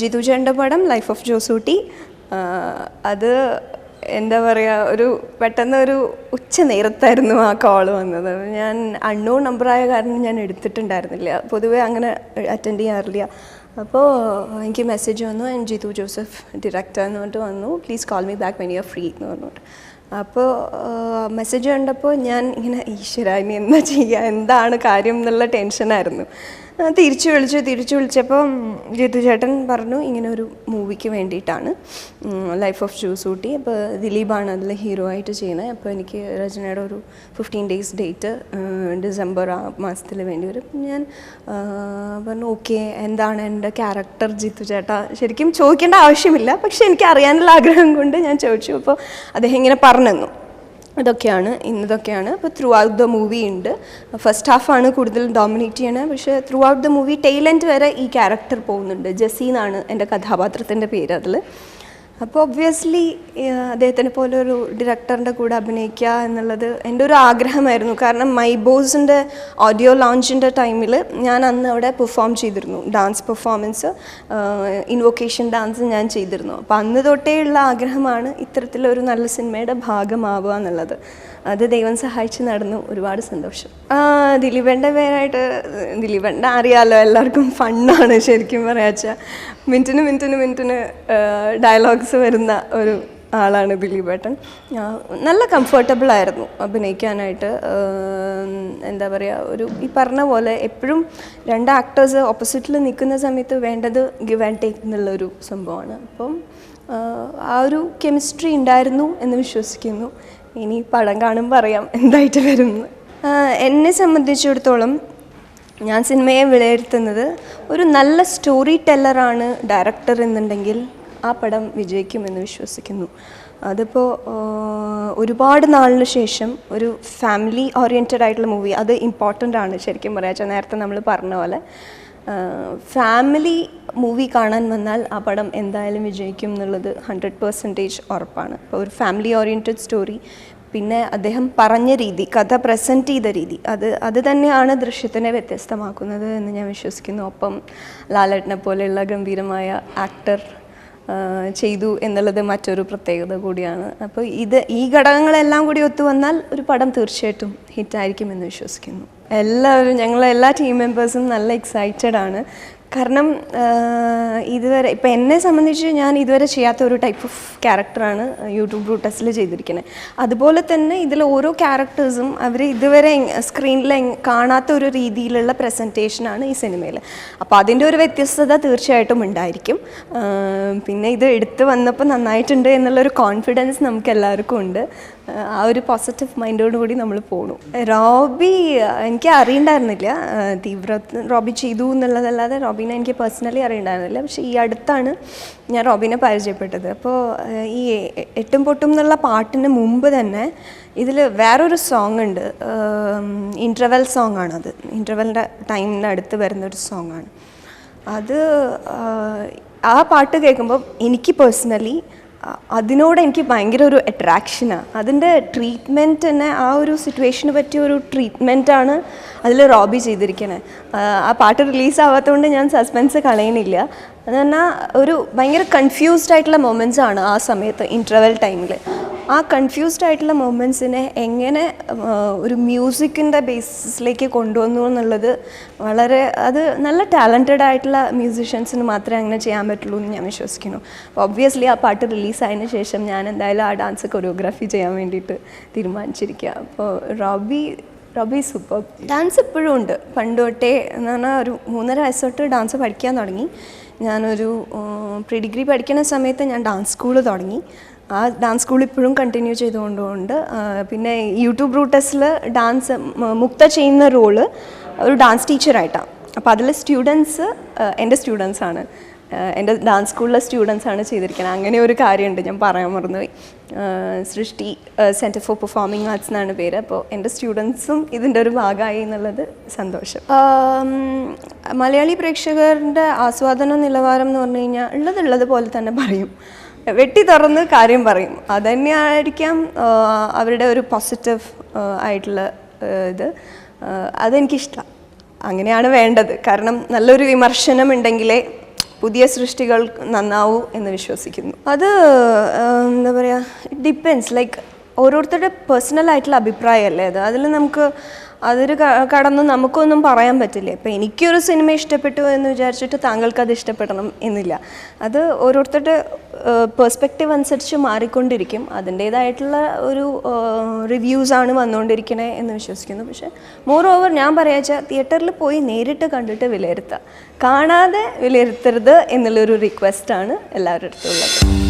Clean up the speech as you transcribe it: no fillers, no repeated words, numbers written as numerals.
ജിതു ചേട്ടൻ്റെ പടം life of Josootty. അത് എന്താ പറയുക, ഒരു പെട്ടെന്ന് ഒരു ഉച്ച നേരത്തായിരുന്നു ആ കോൾ വന്നത്. ഞാൻ അൺനോൺ നമ്പറായ കാരണം ഞാൻ എടുത്തിട്ടുണ്ടായിരുന്നില്ല, പൊതുവേ അങ്ങനെ അറ്റൻഡ് ചെയ്യാറില്ല. അപ്പോൾ എനിക്ക് മെസ്സേജ് വന്നു, ജിതു ജോസഫ് ഡയറക്ടർ എന്ന് പറഞ്ഞിട്ട് വന്നു, please call me back when you are free എന്ന് പറഞ്ഞിട്ട്. അപ്പോൾ മെസ്സേജ് കണ്ടപ്പോൾ ഞാൻ ഇങ്ങനെ ഈശ്വര ഇനി എന്താ ചെയ്യുക, എന്താണ് കാര്യം എന്നുള്ള ടെൻഷനായിരുന്നു. തിരിച്ചു വിളിച്ചപ്പോൾ ജിത്തു ചേട്ടൻ പറഞ്ഞു ഇങ്ങനെ ഒരു മൂവിക്ക് വേണ്ടിയിട്ടാണ്, ലൈഫ് ഓഫ് ജോസൂട്ടി. അപ്പോൾ ദിലീപാണ് അതിൽ ഹീറോ ആയിട്ട് ചെയ്യുന്നത്. അപ്പോൾ എനിക്ക് രചനയുടെ ഒരു 15 days ഡേറ്റ് ഡിസംബർ ആ മാസത്തിൽ വേണ്ടി വരും. ഞാൻ പറഞ്ഞു ഓക്കെ, എന്താണ് എൻ്റെ ക്യാരക്ടർ ജിത്തു ചേട്ടാ, ശരിക്കും ചോദിക്കേണ്ട ആവശ്യമില്ല, പക്ഷേ എനിക്ക് അറിയാനുള്ള ആഗ്രഹം കൊണ്ട് ഞാൻ ചോദിച്ചു. അപ്പോൾ അദ്ദേഹം ഇങ്ങനെ പറഞ്ഞു തന്നു, ഇന്നതൊക്കെയാണ്. അപ്പോൾ ത്രൂ ഔട്ട് ദ മൂവി ഉണ്ട്. ഫസ്റ്റ് ഹാഫാണ് കൂടുതൽ ഡോമിനേറ്റ് ചെയ്യണത്, പക്ഷേ throughout the movie tail end വരെ ഈ ക്യാരക്ടർ പോകുന്നുണ്ട്. ജെസ്സി എന്നാണ് എൻ്റെ കഥാപാത്രത്തിൻ്റെ പേര് അതിൽ. അപ്പോൾ ഒബ്വിയസ്ലി അദ്ദേഹത്തിനെ പോലെ ഒരു ഡയറക്ടറിൻ്റെ കൂടെ അഭിനയിക്കുക എന്നുള്ളത് എൻ്റെ ഒരു ആഗ്രഹമായിരുന്നു. കാരണം മൈ ബോസിൻ്റെ ഓഡിയോ ലോഞ്ചിൻ്റെ ടൈമിൽ ഞാൻ അന്ന് അവിടെ പെർഫോം ചെയ്തിരുന്നു, ഡാൻസ് പെർഫോമൻസ്, ഇൻവൊക്കേഷൻ ഡാൻസ് ഞാൻ ചെയ്തിരുന്നു. അപ്പോൾ അന്ന് തൊട്ടേ ഉള്ള ആഗ്രഹമാണ് ഇത്തരത്തിലൊരു നല്ല സിനിമയുടെ ഭാഗമാവുക എന്നുള്ളത്. അത് ദൈവം സഹായിച്ച് നടന്നു. ഒരുപാട് സന്തോഷം. ദിലീപേൻ്റെ പേരായിട്ട് ദിലീപേൻ്റെ അറിയാമല്ലോ, എല്ലാവർക്കും ഫണ്ണാണ് ശരിക്കും പറയാച്ചാൽ. മിനിറ്റിന് ഡയലോഗ്സ് വരുന്ന ഒരു ആളാണ് ദിലീപേട്ടൻ. നല്ല കംഫർട്ടബിളായിരുന്നു അഭിനയിക്കാനായിട്ട്. എന്താ പറയുക, ഒരു ഈ പറഞ്ഞ പോലെ എപ്പോഴും 2 ആക്ടേഴ്സ് ഓപ്പോസിറ്റിൽ നിൽക്കുന്ന സമയത്ത് വേണ്ടത് ഗിവ് ആൻഡ് ടേക്ക് എന്നുള്ളൊരു സംഭവമാണ്. അപ്പം ആ ഒരു കെമിസ്ട്രി ഉണ്ടായിരുന്നു എന്ന് വിശ്വസിക്കുന്നു. ഇനി പടം കാണുമ്പോൾ അറിയാം എന്തായിട്ട് വരുമെന്ന്. എന്നെ സംബന്ധിച്ചിടത്തോളം ഞാൻ സിനിമയെ വിലയിരുത്തുന്നത്, ഒരു നല്ല സ്റ്റോറി ടെല്ലറാണ് ഡയറക്ടർ എന്നുണ്ടെങ്കിൽ ആ പടം വിജയിക്കുമെന്ന് വിശ്വസിക്കുന്നു. അതിപ്പോൾ ഒരുപാട് നാളിന് ശേഷം ഒരു ഫാമിലി ഓറിയൻറ്റഡ് ആയിട്ടുള്ള മൂവി, അത് ഇമ്പോർട്ടൻ്റ് ആണ് ശരിക്കും പറയാച്ചാൽ. നേരത്തെ നമ്മൾ പറഞ്ഞ പോലെ ഫാമിലി മൂവി കാണാൻ വന്നാൽ ആ പടം എന്തായാലും വിജയിക്കും എന്നുള്ളത് 100% ഉറപ്പാണ്. ഇപ്പോൾ ഒരു ഫാമിലി ഓറിയൻറ്റഡ് സ്റ്റോറി, പിന്നെ അദ്ദേഹം പറഞ്ഞ രീതി, കഥ പ്രസൻറ്റ് ചെയ്ത രീതി, അത് തന്നെയാണ് ദൃശ്യത്തിനെ വ്യത്യസ്തമാക്കുന്നത് എന്ന് ഞാൻ വിശ്വസിക്കുന്നു. ഒപ്പം ലാലേട്ടനെ പോലെയുള്ള ഗംഭീരമായ ആക്ടർ ചെയ്തു എന്നുള്ളത് മറ്റൊരു പ്രത്യേകത കൂടിയാണ്. അപ്പോൾ ഈ ഘടകങ്ങളെല്ലാം കൂടി ഒത്തു വന്നാൽ ഒരു പടം തീർച്ചയായിട്ടും ഹിറ്റായിരിക്കുമെന്ന് വിശ്വസിക്കുന്നു. എല്ലാവരും, ഞങ്ങളെല്ലാ ടീം മെമ്പേഴ്സും നല്ല എക്സൈറ്റഡ് ആണ്. കാരണം ഇതുവരെ ഇപ്പം എന്നെ സംബന്ധിച്ച് ഞാൻ ഇതുവരെ ചെയ്യാത്ത ഒരു ടൈപ്പ് ഓഫ് ക്യാരക്ടറാണ് യൂട്യൂബ് ബ്രൂട്ടസിൽ ചെയ്തിരിക്കുന്നത്. അതുപോലെ തന്നെ ഇതിൽ ഓരോ ക്യാരക്ടേഴ്സും അവർ ഇതുവരെ സ്ക്രീനിൽ കാണാത്ത ഒരു രീതിയിലുള്ള പ്രസൻറ്റേഷനാണ് ഈ സിനിമയിൽ. അപ്പോൾ അതിൻ്റെ ഒരു വ്യത്യസ്തത തീർച്ചയായിട്ടും ഉണ്ടായിരിക്കും. പിന്നെ ഇത് എടുത്ത് വന്നപ്പോൾ നന്നായിട്ടുണ്ട് എന്നുള്ളൊരു കോൺഫിഡൻസ് നമുക്ക് എല്ലാവർക്കും ഉണ്ട്. ആ ഒരു പോസിറ്റീവ് മൈൻഡോട് കൂടി നമ്മൾ പോകണം. റോബി എനിക്ക് അറിയണ്ടായിരുന്നില്ല, റോബി ചെയ്തു എന്നുള്ളതല്ലാതെ റോബിനെ എനിക്ക് പേഴ്സണലി അറിയണ്ടായിരുന്നില്ല. പക്ഷേ ഈ അടുത്താണ് ഞാൻ റോബിനെ പരിചയപ്പെട്ടത്. അപ്പോൾ ഈ എട്ടും പൊട്ടും എന്നുള്ള പാട്ടിന് മുമ്പ് തന്നെ ഇതിൽ വേറൊരു സോങ് ഉണ്ട്, ഇൻ്റർവെൽ സോങ് ആണത്. ഇൻ്റർവെലിൻ്റെ ടൈമിന് അടുത്ത് വരുന്നൊരു സോങ്ങാണ് അത്. ആ പാട്ട് കേൾക്കുമ്പോൾ എനിക്ക് പേഴ്സണലി അതിനോട് എനിക്ക് ഭയങ്കര ഒരു അട്രാക്ഷനാണ്. അതിൻ്റെ ട്രീറ്റ്മെൻറ്റ് തന്നെ, ആ ഒരു സിറ്റുവേഷന് പറ്റിയ ഒരു ട്രീറ്റ്മെൻറ്റാണ് അതിൽ റോബി ചെയ്തിരിക്കുന്നത്. ആ പാട്ട് റിലീസാവാത്തതുകൊണ്ട് ഞാൻ സസ്പെൻസ് കളയുന്നില്ല. അത് പറഞ്ഞാൽ ഒരു ഭയങ്കര കൺഫ്യൂസ്ഡ് ആയിട്ടുള്ള മൊമെൻറ്റ്സ് ആണ് ആ സമയത്ത്, ഇൻ്റർവെൽ ടൈമിൽ. ആ കൺഫ്യൂസ്ഡ് ആയിട്ടുള്ള മൊമെൻറ്റ്സിനെ എങ്ങനെ ഒരു മ്യൂസിക്കിൻ്റെ ബേസിസിലേക്ക് കൊണ്ടുവന്നു എന്നുള്ളത് വളരെ, അത് നല്ല ടാലൻറ്റഡ് ആയിട്ടുള്ള മ്യൂസിഷ്യൻസിന് മാത്രമേ അങ്ങനെ ചെയ്യാൻ പറ്റുള്ളൂ എന്ന് ഞാൻ വിശ്വസിക്കുന്നു. അപ്പോൾ ഒബ്വിയസ്ലി ആ പാട്ട് റിലീസായതിനു ശേഷം ഞാൻ എന്തായാലും ആ ഡാൻസ് കൊറിയോഗ്രാഫി ചെയ്യാൻ വേണ്ടിയിട്ട് തീരുമാനിച്ചിരിക്കുക. അപ്പോൾ റോബി സൂപ്പർ. ഡാൻസ് ഇപ്പോഴും ഉണ്ട്, പണ്ട് തൊട്ടേ. എന്ന് പറഞ്ഞാൽ ഒരു 3.5 വയസ്സ് തൊട്ട് ഡാൻസ് പഠിക്കാൻ തുടങ്ങി. ഞാനൊരു പ്രീ ഡിഗ്രി പഠിക്കുന്ന സമയത്ത് ഞാൻ ഡാൻസ് സ്കൂൾ തുടങ്ങി. ആ ഡാൻസ് സ്കൂൾ ഇപ്പോഴും കണ്ടിന്യൂ ചെയ്തുകൊണ്ടുണ്ട്. പിന്നെ യൂട്യൂബ് ബ്രൂട്ടസിൽ ഡാൻസ് മുക്ത ചെയ്യുന്ന റോള് ഒരു ഡാൻസ് ടീച്ചറായിട്ടാണ്. അപ്പോൾ അതിൽ സ്റ്റുഡൻസ് എൻ്റെ സ്റ്റുഡൻസാണ്, എൻ്റെ ഡാൻസ് സ്കൂളിലെ സ്റ്റുഡൻസാണ് ചെയ്തിരിക്കുന്നത്. അങ്ങനെ ഒരു കാര്യമുണ്ട്, ഞാൻ പറയാൻ മറന്നുപോയി. സൃഷ്ടി സെൻറ്റർ ഫോർ പെർഫോമിംഗ് ആർട്സ് എന്നാണ് പേര്. അപ്പോൾ എൻ്റെ സ്റ്റുഡൻസും ഇതിൻ്റെ ഒരു ഭാഗമായി എന്നുള്ളത് സന്തോഷം. മലയാളി പ്രേക്ഷകരുടെ ആസ്വാദന നിലവാരം എന്ന് പറഞ്ഞു കഴിഞ്ഞാൽ ഉള്ളത് പോലെ തന്നെ പറയും, വെട്ടി തുറന്ന് കാര്യം പറയും. അതുതന്നെയായിരിക്കാം അവരുടെ ഒരു പോസിറ്റീവ് ആയിട്ടുള്ള ഇത്. അതെനിക്കിഷ്ടമാണ്, അങ്ങനെയാണ് വേണ്ടത്. കാരണം നല്ലൊരു വിമർശനം ഉണ്ടെങ്കിലേ പുതിയ സൃഷ്ടികൾ നന്നാവൂ എന്ന് വിശ്വസിക്കുന്നു. അത് എന്താ പറയുക, ഡിപ്പെൻസ്, ലൈക്ക് ഓരോരുത്തരുടെ പേഴ്സണൽ ആയിട്ടുള്ള അഭിപ്രായമല്ലേ അത്. അതിൽ നമുക്ക് അതൊരു കടന്ന് നമുക്കൊന്നും പറയാൻ പറ്റില്ല. ഇപ്പം എനിക്കൊരു സിനിമ ഇഷ്ടപ്പെട്ടു എന്ന് വിചാരിച്ചിട്ട് താങ്കൾക്ക് അത് ഇഷ്ടപ്പെടണം എന്നില്ല. അത് ഓരോരുത്തരുടെ പേഴ്സ്പെക്റ്റീവ് അനുസരിച്ച് മാറിക്കൊണ്ടിരിക്കും. അതിൻ്റേതായിട്ടുള്ള ഒരു റിവ്യൂസാണ് വന്നുകൊണ്ടിരിക്കണേ എന്ന് വിശ്വസിക്കുന്നു. പക്ഷേ മോർ ഓവർ ഞാൻ പറയാച്ചാൽ തിയേറ്ററിൽ പോയി നേരിട്ട് കണ്ടിട്ട് വിലയിരുത്തുക, കാണാതെ വിലയിരുത്തരുത് എന്നുള്ളൊരു റിക്വസ്റ്റാണ് എല്ലാവരുടെ അടുത്തുള്ളത്.